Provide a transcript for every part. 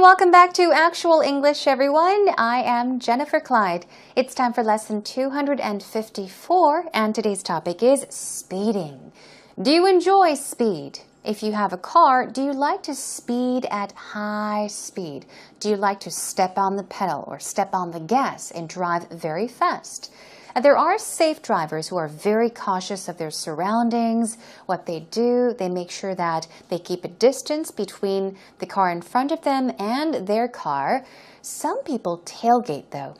welcome back to Actual English, everyone. I am Jennifer Clyde. It's time for lesson 254, and today's topic is speeding. Do you enjoy speed? If you have a car, do you like to speed at high speed? Do you like to step on the pedal or step on the gas and drive very fast? There are safe drivers who are very cautious of their surroundings. What they do, they make sure that they keep a distance between the car in front of them and their car. Some people tailgate though.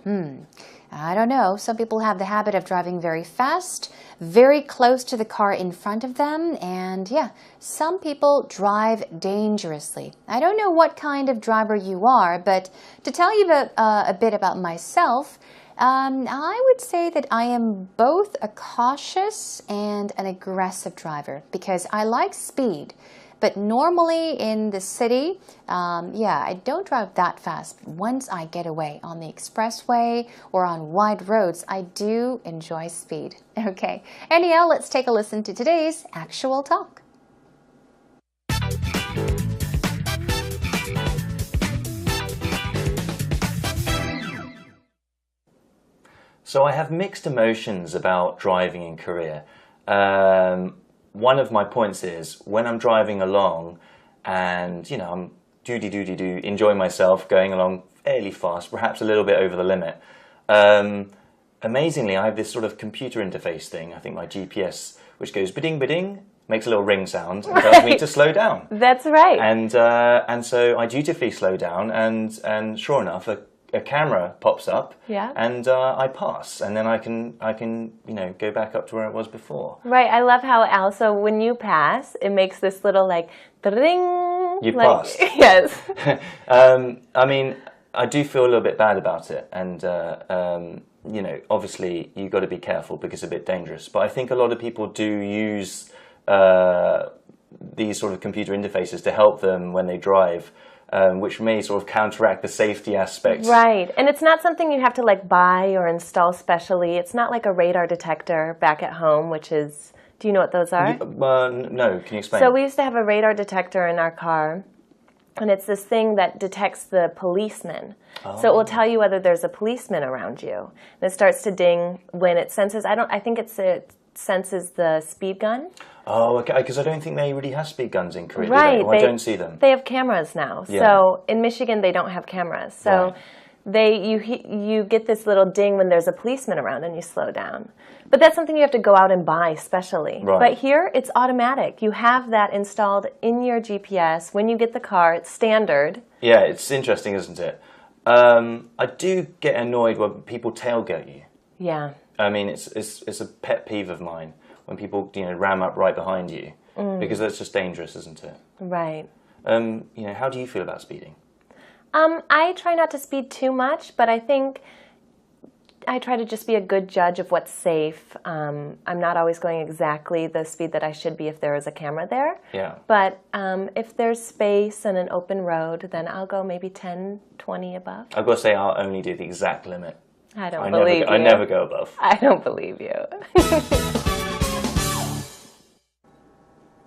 I don't know. Some people have the habit of driving very fast, very close to the car in front of them, and yeah, some people drive dangerously. I don't know what kind of driver you are, but to tell you a bit about myself, I would say that I am both a cautious and an aggressive driver because I like speed. But normally in the city, I don't drive that fast. But once I get away on the expressway or on wide roads, I do enjoy speed. Okay, anyhow, let's take a listen to today's actual talk. So I have mixed emotions about driving in Korea. One of my points is when I'm driving along and, I'm enjoying myself, going along fairly fast, perhaps a little bit over the limit. Amazingly, I have this sort of computer interface thing, I think my GPS, which goes bidding, bidding, makes a little ring sound and tells me to slow down. That's right. And so I dutifully slow down and sure enough, a camera pops up, and I pass, and then I can go back up to where it was before. Right. I love how also when you pass, it makes this little ding. You passed. Yes. I mean, I do feel a little bit bad about it, and obviously you've got to be careful because it's a bit dangerous. But I think a lot of people do use these sort of computer interfaces to help them when they drive. Which may sort of counteract the safety aspects. Right, and it's not something you have to buy or install specially. It's not like a radar detector back at home, which is, do you know what those are? No, can you explain? So we used to have a radar detector in our car, and it's this thing that detects the policeman. Oh. So it will tell you whether there's a policeman around you. And it starts to ding when it senses, I think it senses the speed gun. Oh, okay, because I don't think they really have speed guns in Korea, right. do they? I don't see them. They have cameras now. Yeah. So in Michigan, they don't have cameras. So you get this little ding when there's a policeman around and you slow down. But that's something you have to go out and buy specially. Right. But here, it's automatic. You have that installed in your GPS. When you get the car, it's standard. Yeah, it's interesting, isn't it? I do get annoyed when people tailgate you. Yeah. I mean, it's a pet peeve of mine. When people ram up right behind you, because that's just dangerous, isn't it? Right. How do you feel about speeding? I try not to speed too much, but I think I try to just be a good judge of what's safe. I'm not always going exactly the speed that I should be if there is a camera there. Yeah. But if there's space and an open road, then I'll go maybe 10, 20 above. I've got to say, I'll only do the exact limit. I don't believe you. I never go above. I don't believe you.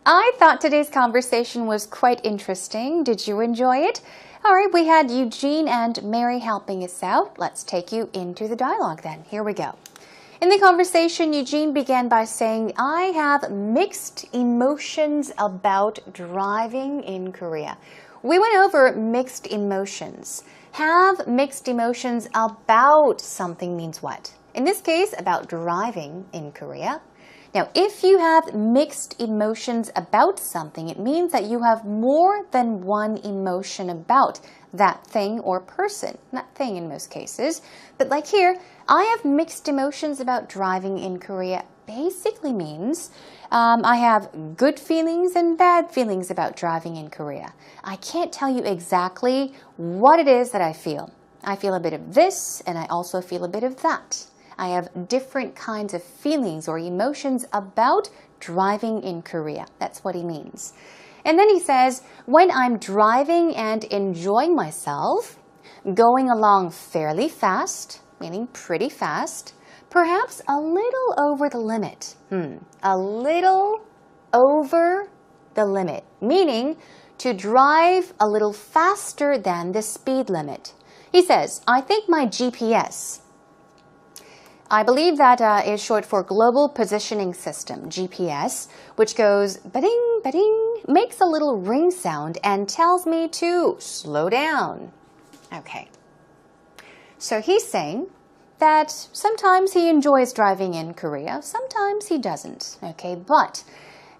I thought today's conversation was quite interesting. Did you enjoy it? All right, we had Eugene and Mary helping us out. Let's take you into the dialogue then. Here we go. In the conversation, Eugene began by saying, I have mixed emotions about driving in Korea. We went over mixed emotions. Have mixed emotions about something means what? In this case, about driving in Korea. Now, if you have mixed emotions about something, it means that you have more than one emotion about that thing or person. That thing in most cases. But like here, I have mixed emotions about driving in Korea basically means I have good feelings and bad feelings about driving in Korea. I can't tell you exactly what it is that I feel. I feel a bit of this and I also feel a bit of that. I have different kinds of feelings or emotions about driving in Korea. That's what he means. And then he says, when I'm driving and enjoying myself, going along fairly fast, meaning pretty fast, perhaps a little over the limit. A little over the limit, meaning to drive a little faster than the speed limit. He says, I think my GPS, I believe that is short for Global Positioning System, GPS, which goes ba-ding, ba-ding, makes a little ring sound and tells me to slow down. Okay. So he's saying that sometimes he enjoys driving in Korea, sometimes he doesn't. Okay, but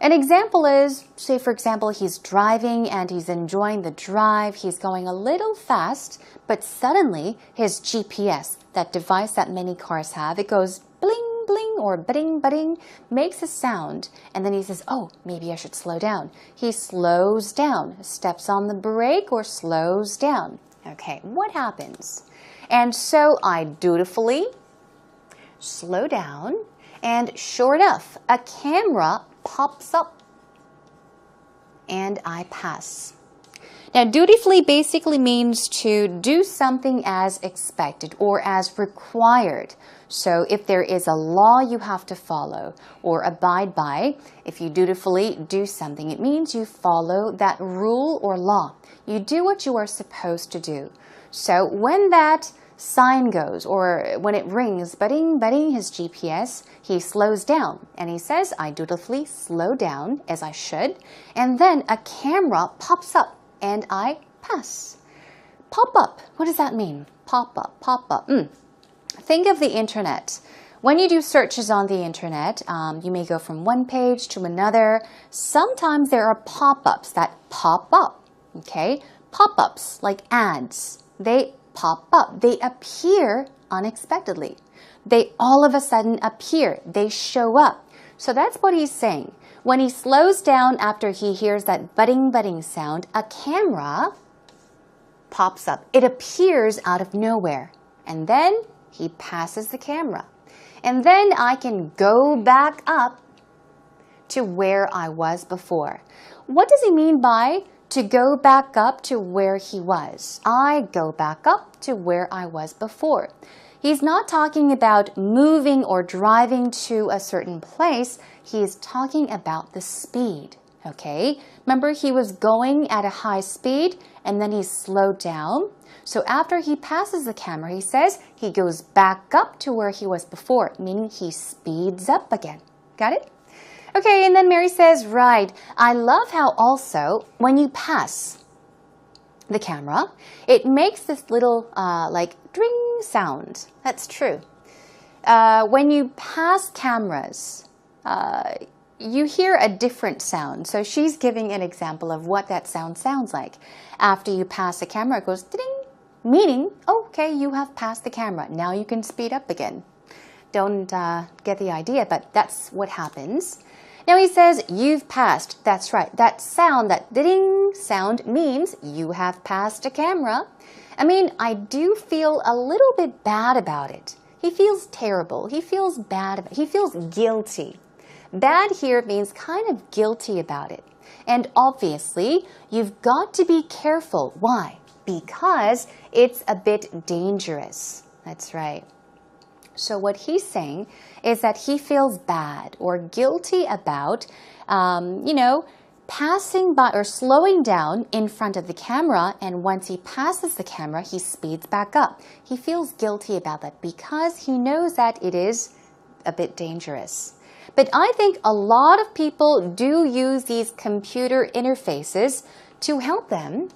an example is, say for example, he's driving and he's enjoying the drive, he's going a little fast, but suddenly his GPS, that device that many cars have, it goes bling bling or ba-ding ba-ding, makes a sound, and then he says, oh, maybe I should slow down. He slows down, steps on the brake or slows down. Okay, what happens? And so I dutifully slow down, and sure enough, a camera pops up and I pass. Now, dutifully basically means to do something as expected or as required. So if there is a law you have to follow or abide by, if you dutifully do something, it means you follow that rule or law. You do what you are supposed to do. So when that sign goes or when it rings, ba-ding, ba-ding, his GPS, he slows down and he says, I dutifully slow down as I should, and then a camera pops up and I pass. Pop up, what does that mean? Pop up, pop up. Think of the internet. When you do searches on the internet, you may go from one page to another. Sometimes there are pop-ups that pop up, okay? Pop-ups like ads, they pop up. They appear unexpectedly. They all of a sudden appear. They show up. So that's what he's saying. When he slows down after he hears that budding, budding sound, a camera pops up. It appears out of nowhere. And then he passes the camera. And then I can go back up to where I was before. What does he mean by to go back up to where he was? I go back up to where I was before. He's not talking about moving or driving to a certain place. He is talking about the speed, okay? Remember, he was going at a high speed and then he slowed down. So after he passes the camera, he says he goes back up to where he was before, meaning he speeds up again. Got it? Okay, and then Mary says, right, I love how also when you pass the camera, it makes this little like dring sound. That's true. When you pass cameras, you hear a different sound. So she's giving an example of what that sound sounds like. After you pass the camera, it goes ding, meaning, okay, you have passed the camera. Now you can speed up again. Don't get the idea, but that's what happens. Now he says, you've passed. That's right. That sound, that ding sound means you have passed a camera. I mean, I do feel a little bit bad about it. He feels terrible. He feels bad. He feels guilty. Bad here means kind of guilty about it. And obviously, you've got to be careful. Why? Because it's a bit dangerous. That's right. So what he's saying is that he feels bad or guilty about, passing by or slowing down in front of the camera, and once he passes the camera, he speeds back up. He feels guilty about that because he knows that it is a bit dangerous. But I think a lot of people do use these computer interfaces to help them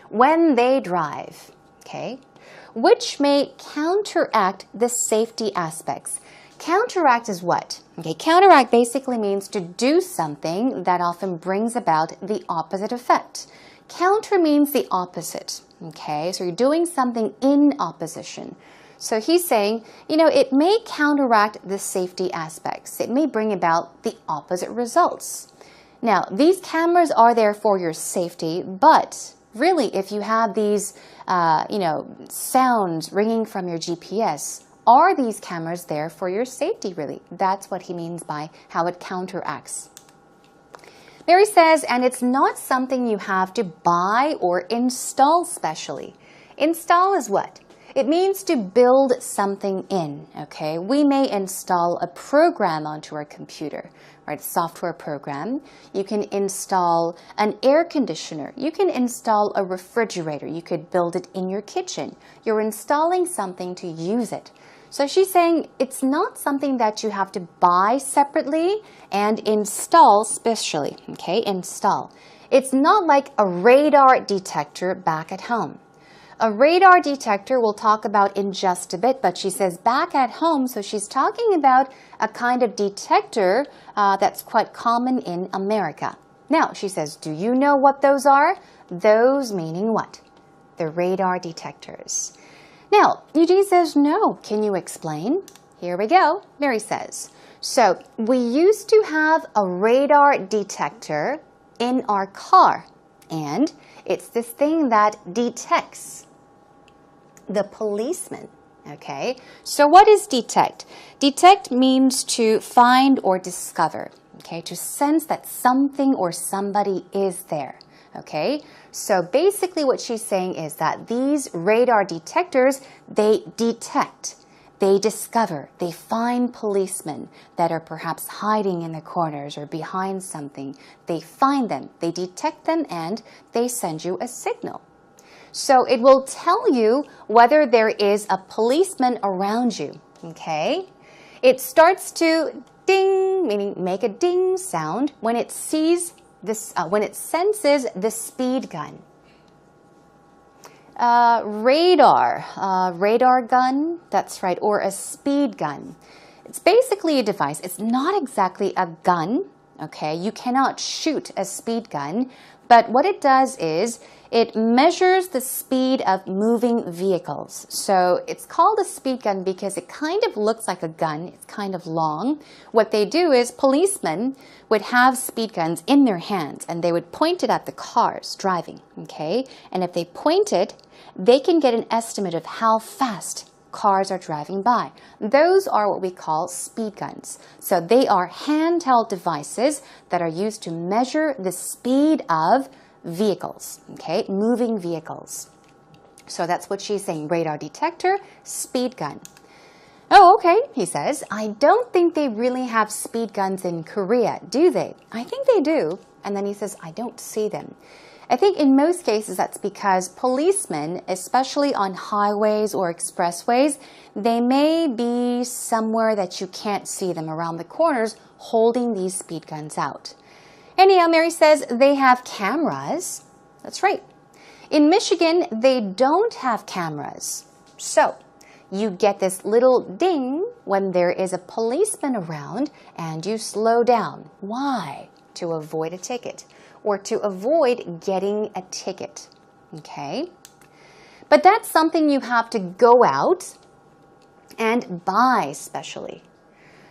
when they drive, okay? Which may counteract the safety aspects. Counteract is what? Okay, counteract basically means to do something that often brings about the opposite effect. Counter means the opposite, okay? So you're doing something in opposition. So he's saying, it may counteract the safety aspects. It may bring about the opposite results. Now, these cameras are there for your safety, but really, if you have these, sounds ringing from your GPS, are these cameras there for your safety, really? That's what he means by how it counteracts. Mary says, and it's not something you have to buy or install specially. Install is what? It means to build something in, okay? We may install a program onto our computer, right? Software program. You can install an air conditioner. You can install a refrigerator. You could build it in your kitchen. You're installing something to use it. So she's saying it's not something that you have to buy separately and install specially, okay? Install. It's not like a radar detector back at home. A radar detector we'll talk about in just a bit, but she says back at home, so she's talking about a kind of detector that's quite common in America. Now, she says, do you know what those are? Those meaning what? The radar detectors. Now, Eugene says, no. Can you explain? Here we go. Mary says, so we used to have a radar detector in our car, and it's this thing that detects the policeman, okay? So what is detect? Detect means to find or discover, okay? To sense that something or somebody is there, okay? So basically what she's saying is that these radar detectors, they detect, they discover, they find policemen that are perhaps hiding in the corners or behind something. They find them, they detect them, and they send you a signal. So it will tell you whether there is a policeman around you, okay? It starts to ding, meaning make a ding sound when it sees this, when it senses the speed gun. Radar gun, that's right, or a speed gun. It's basically a device. It's not exactly a gun, okay? You cannot shoot a speed gun, but what it does is it measures the speed of moving vehicles. So it's called a speed gun because it kind of looks like a gun. It's kind of long. What they do is policemen would have speed guns in their hands and they would point it at the cars driving, okay? And if they point it, they can get an estimate of how fast cars are driving by. Those are what we call speed guns. So they are handheld devices that are used to measure the speed of vehicles, okay, moving vehicles. So that's what she's saying, radar detector, speed gun. Oh, okay, he says, I don't think they really have speed guns in Korea, do they? I think they do. And then he says, I don't see them. I think in most cases that's because policemen, especially on highways or expressways, they may be somewhere that you can't see them around the corners holding these speed guns out. Anyhow, Mary says they have cameras. That's right. In Michigan, they don't have cameras. So you get this little ding when there is a policeman around and you slow down. Why? To avoid a ticket or to avoid getting a ticket. Okay? But that's something you have to go out and buy specially.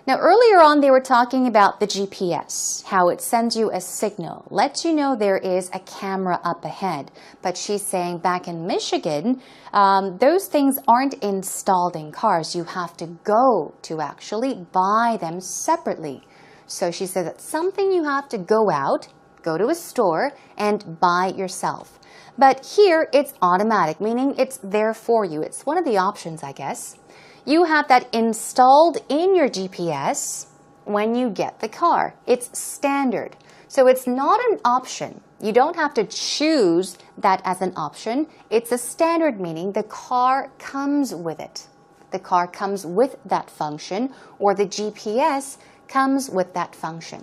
Now, earlier on, they were talking about the GPS, how it sends you a signal, lets you know there is a camera up ahead. But she's saying back in Michigan, those things aren't installed in cars. You have to go to actually buy them separately. So she says it's something you have to go out, go to a store, and buy yourself. But here, it's automatic, meaning it's there for you. It's one of the options, I guess. You have that installed in your GPS when you get the car. It's standard. So it's not an option. You don't have to choose that as an option. It's a standard, meaning the car comes with it. The car comes with that function, or the GPS comes with that function.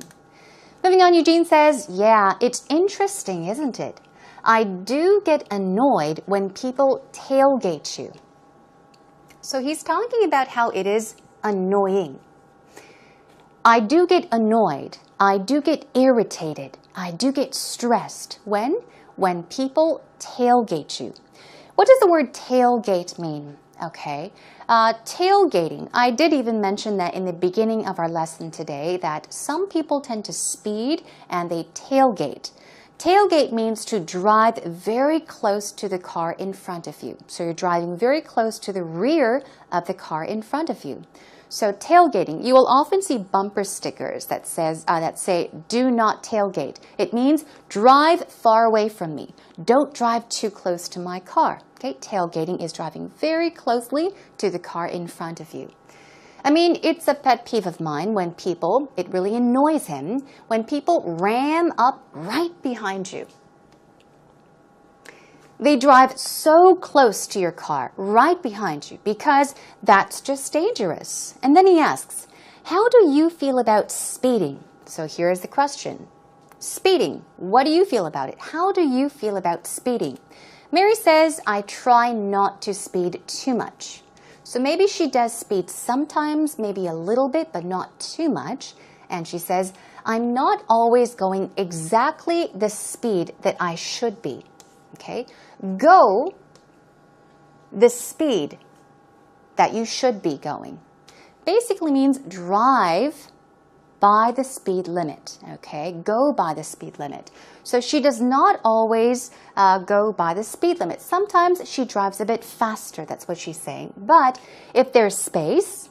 Moving on, Eugene says, yeah, it's interesting, isn't it? I do get annoyed when people tailgate you. So he's talking about how it is annoying. I do get annoyed. I do get irritated. I do get stressed. When people tailgate you. What does the word tailgate mean? Okay. Tailgating. I did even mention that in the beginning of our lesson today that some people tend to speed and they tailgate. Tailgate means to drive very close to the car in front of you. So you're driving very close to the rear of the car in front of you. So tailgating, you will often see bumper stickers that say do not tailgate. It means drive far away from me. Don't drive too close to my car. Okay, tailgating is driving very closely to the car in front of you. I mean, it's a pet peeve of mine when it really annoys him when people ram up right behind you. They drive so close to your car, right behind you, because that's just dangerous. And then he asks, how do you feel about speeding? So here's the question. Speeding, what do you feel about it? How do you feel about speeding? Mary says, I try not to speed too much. So maybe she does speed sometimes, maybe a little bit, but not too much. And she says, I'm not always going exactly the speed that I should be. Okay? Go the speed that you should be going. Basically means drive by the speed limit. Okay? Go by the speed limit. So she does not always go by the speed limit. Sometimes she drives a bit faster. That's what she's saying. But if there's space,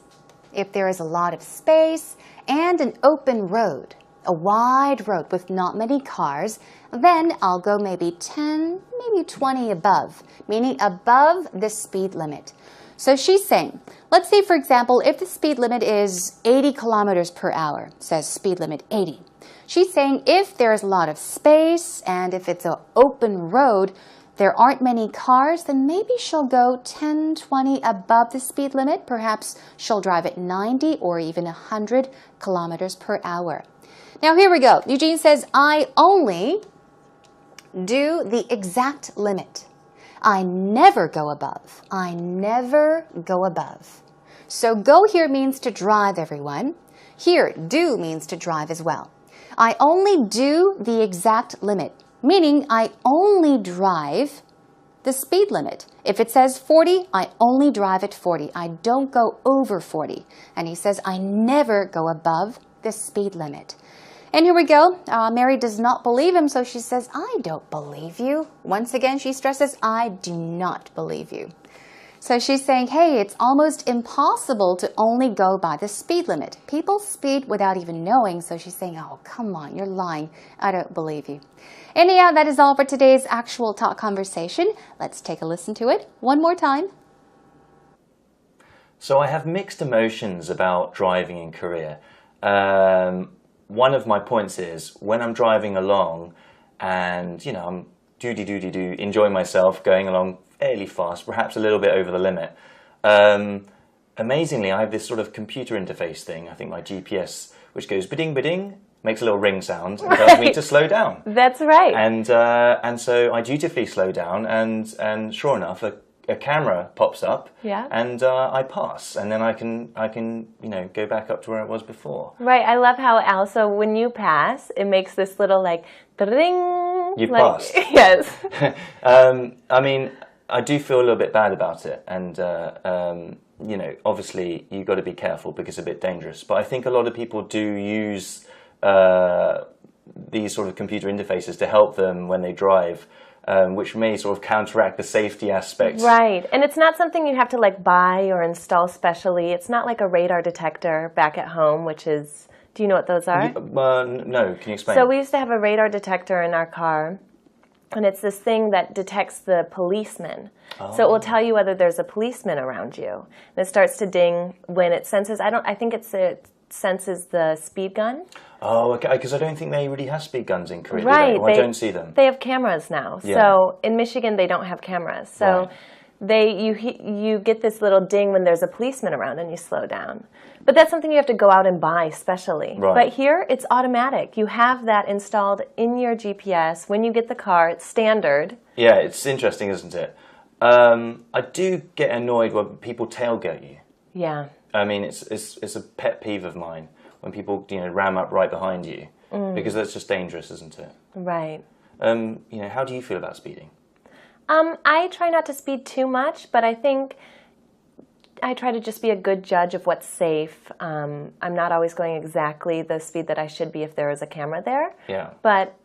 if there is a lot of space and an open road, a wide road with not many cars, then I'll go maybe 10, maybe 20 above, meaning above the speed limit. So she's saying, let's say, for example, if the speed limit is 80 kilometers per hour, says speed limit 80. She's saying if there's a lot of space and if it's an open road, there aren't many cars, then maybe she'll go 10, 20 above the speed limit. Perhaps she'll drive at 90 or even 100 kilometers per hour. Now here we go. Eugene says, I only do the exact limit. I never go above. I never go above. So go here means to drive, everyone. Here, do means to drive as well. I only do the exact limit, meaning I only drive the speed limit. If it says 40, I only drive at 40. I don't go over 40. And he says, I never go above the speed limit. And here we go. Mary does not believe him, so she says, I don't believe you. Once again, she stresses, I do not believe you. So she's saying, hey, it's almost impossible to only go by the speed limit. People speed without even knowing, so she's saying, oh, come on, you're lying. I don't believe you. Anyhow, that is all for today's actual talk conversation. Let's take a listen to it one more time. So I have mixed emotions about driving in Korea. One of my points is when I'm driving along and, you know, I'm enjoying myself, going along fairly fast, perhaps a little bit over the limit. Amazingly, I have this sort of computer interface thing, I think my GPS, which goes ba-ding, ba-ding, makes a little ring sound and tells me to slow down. That's right. And so I dutifully slow down and sure enough, a camera pops up, yeah, and I pass, and then I can go back up to where it was before. Right. I love how also when you pass, it makes this little like ding. You passed. Yes. I mean, I do feel a little bit bad about it, and obviously you've got to be careful because it's a bit dangerous. But I think a lot of people do use these sort of computer interfaces to help them when they drive. Which may sort of counteract the safety aspect. Right. And it's not something you have to like buy or install specially. It's not like a radar detector back at home, which is, do you know what those are? No, can you explain? So we used to have a radar detector in our car, and it's this thing that detects the policeman. Oh. So it will tell you whether there's a policeman around you. And it starts to ding when it senses, I think it senses the speed gun. Oh, okay, because I don't think they really have speed guns in Korea, right. do they? Well, I don't see them. They have cameras now. Yeah. So in Michigan, they don't have cameras. So right. You get this little ding when there's a policeman around and you slow down. But that's something you have to go out and buy specially. Right. But here, it's automatic. You have that installed in your GPS. When you get the car, it's standard. Yeah, it's interesting, isn't it? I do get annoyed when people tailgate you. Yeah. I mean, it's a pet peeve of mine when people ram up right behind you because that's just dangerous, isn't it? Right. How do you feel about speeding? I try not to speed too much, but I think I try to just be a good judge of what's safe. I'm not always going exactly the speed that I should be if there is a camera there. Yeah. But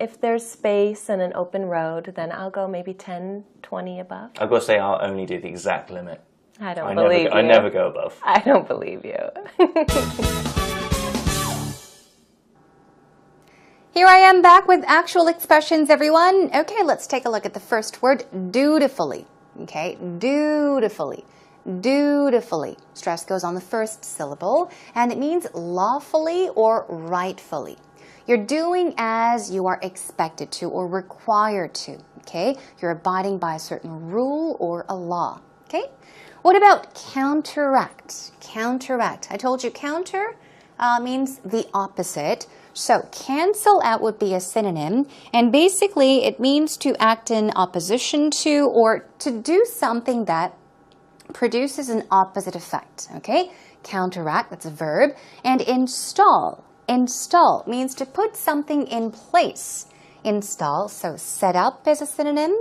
if there's space and an open road, then I'll go maybe 10, 20 above. I've got to say I'll only do the exact limit. I don't believe you. I never go above. I don't believe you. Here I am back with actual expressions, everyone. Okay, let's take a look at the first word, dutifully. Okay, dutifully. Dutifully. Stress goes on the first syllable, and it means lawfully or rightfully. You're doing as you are expected to or required to. Okay, you're abiding by a certain rule or a law. Okay, what about counteract? Counteract. I told you counter means the opposite. So cancel out would be a synonym, and basically it means to act in opposition to or to do something that produces an opposite effect. Okay, counteract, that's a verb, and install. Install means to put something in place. Install, so set up is a synonym,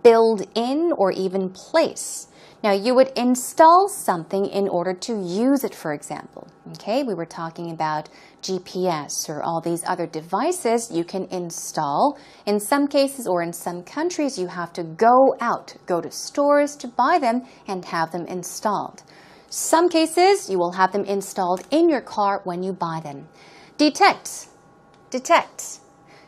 build in, or even place. Now, you would install something in order to use it, for example. Okay, we were talking about GPS or all these other devices you can install. In some cases or in some countries, you have to go out, go to stores to buy them and have them installed. Some cases, you will have them installed in your car when you buy them. Detect. Detect.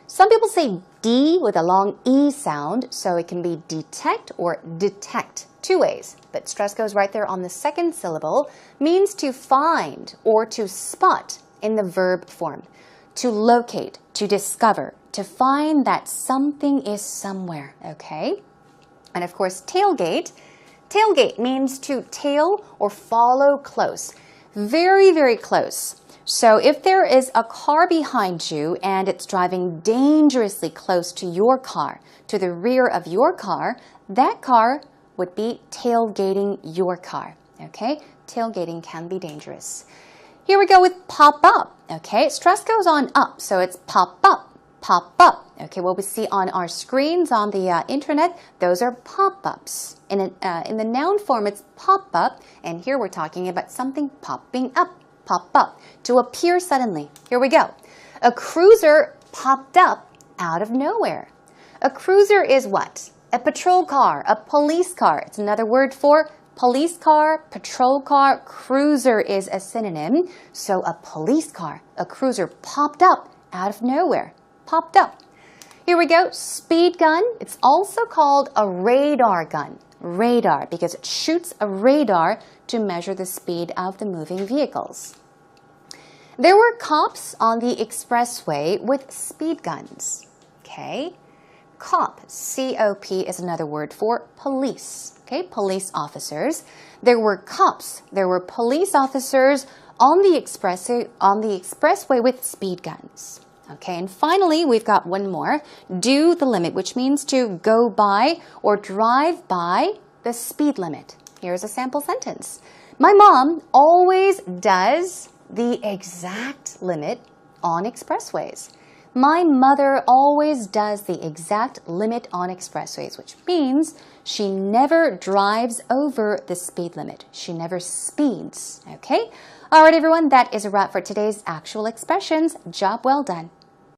Some people say D with a long E sound, so it can be detect or detect. Two ways, but stress goes right there on the second syllable, means to find or to spot in the verb form. To locate, to discover, to find that something is somewhere, okay? And of course, tailgate. Tailgate means to tail or follow close. Very, very close. So if there is a car behind you and it's driving dangerously close to your car, to the rear of your car, that car would be tailgating your car, okay? Tailgating can be dangerous. Here we go with pop up, okay? Stress goes on up, so it's pop up, pop up. Okay, what we see on our screens on the internet, those are pop-ups. In the noun form, it's pop up, and here we're talking about something popping up. Pop up, to appear suddenly. Here we go. A cruiser popped up out of nowhere. A cruiser is what? A patrol car, a police car. It's another word for police car, patrol car. Cruiser is a synonym. So a police car, a cruiser popped up out of nowhere. Popped up. Here we go. Speed gun. It's also called a radar gun. Radar, because it shoots a radar to measure the speed of the moving vehicles. There were cops on the expressway with speed guns. Okay? Cop, C-O-P, is another word for police. Okay? Police officers. There were cops. There were police officers on the expressway with speed guns. Okay, and finally, we've got one more. Do the limit, which means to go by or drive by the speed limit. Here's a sample sentence. My mom always does the exact limit on expressways. My mother always does the exact limit on expressways, which means she never drives over the speed limit. She never speeds, okay? All right, everyone, that is a wrap for today's actual expressions. Job well done.